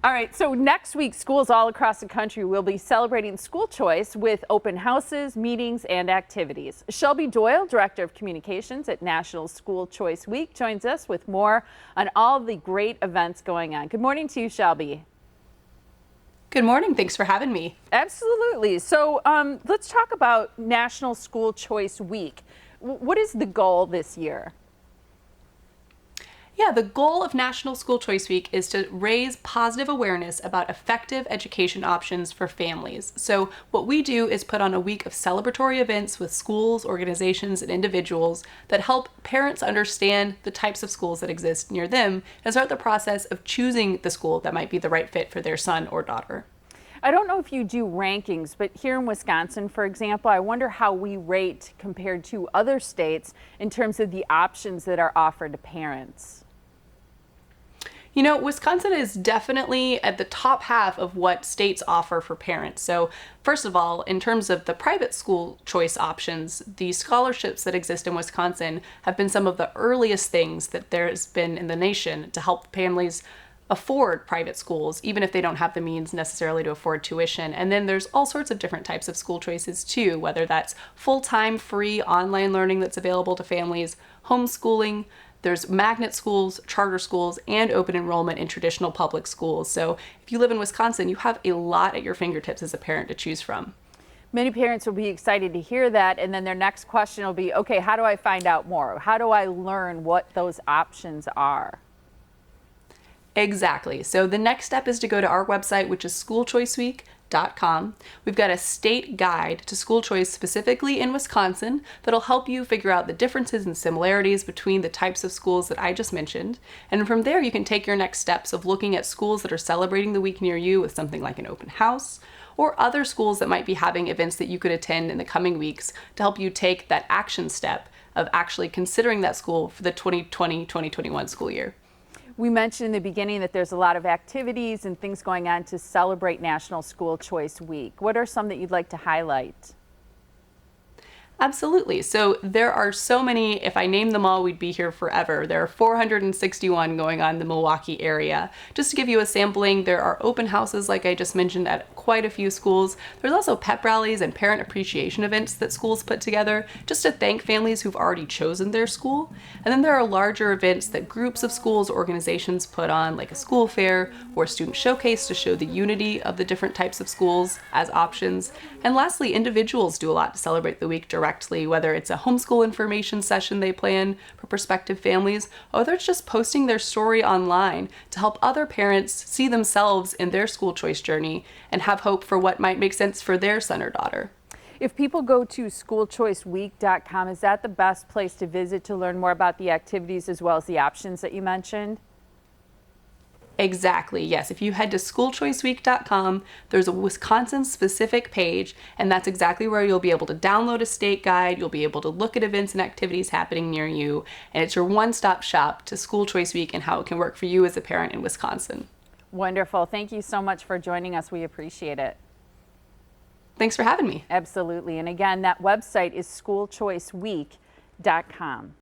All right, so next week, schools all across the country will be celebrating school choice with open houses, meetings, and activities. Shelby Doyle, Director of Communications at National School Choice Week, joins us with more on all the great events going on. Good morning to you, Shelby. Good morning. Thanks for having me. Absolutely. So let's talk about National School Choice Week. What is the goal this year? Yeah, the goal of National School Choice Week is to raise positive awareness about effective education options for families. So what we do is put on a week of celebratory events with schools, organizations, and individuals that help parents understand the types of schools that exist near them and start the process of choosing the school that might be the right fit for their son or daughter. I don't know if you do rankings, but here in Wisconsin, for example, I wonder how we rate compared to other states in terms of the options that are offered to parents. You know, Wisconsin is definitely at the top half of what states offer for parents. So first of all, in terms of the private school choice options, the scholarships that exist in Wisconsin have been some of the earliest things that there's been in the nation to help families afford private schools, even if they don't have the means necessarily to afford tuition. And then there's all sorts of different types of school choices too, whether that's full-time free online learning that's available to families, homeschooling. There's magnet schools, charter schools, and open enrollment in traditional public schools. So if you live in Wisconsin, you have a lot at your fingertips as a parent to choose from. Many parents will be excited to hear that, and then their next question will be, okay, how do I find out more? How do I learn what those options are? Exactly. So the next step is to go to our website, which is schoolchoiceweek.com. We've got a state guide to school choice specifically in Wisconsin that'll help you figure out the differences and similarities between the types of schools that I just mentioned. And from there, you can take your next steps of looking at schools that are celebrating the week near you with something like an open house, or other schools that might be having events that you could attend in the coming weeks to help you take that action step of actually considering that school for the 2020-2021 school year. We mentioned in the beginning that there's a lot of activities and things going on to celebrate National School Choice Week. What are some that you'd like to highlight? Absolutely. So there are so many, if I name them all, we'd be here forever. There are 461 going on in the Milwaukee area. Just to give you a sampling, there are open houses, like I just mentioned, at quite a few schools. There's also pep rallies and parent appreciation events that schools put together just to thank families who've already chosen their school. And then there are larger events that groups of schools, organizations put on, like a school fair or a student showcase to show the unity of the different types of schools as options. And lastly, individuals do a lot to celebrate the week directly, whether it's a homeschool information session they plan for prospective families, or they're just posting their story online to help other parents see themselves in their school choice journey and have hope for what might make sense for their son or daughter. If people go to schoolchoiceweek.com, is that the best place to visit to learn more about the activities as well as the options that you mentioned? Exactly, yes. If you head to schoolchoiceweek.com, there's a Wisconsin-specific page, and that's exactly where you'll be able to download a state guide, you'll be able to look at events and activities happening near you, and it's your one-stop shop to School Choice Week and how it can work for you as a parent in Wisconsin. Wonderful. Thank you so much for joining us. We appreciate it. Thanks for having me. Absolutely. And again, that website is schoolchoiceweek.com.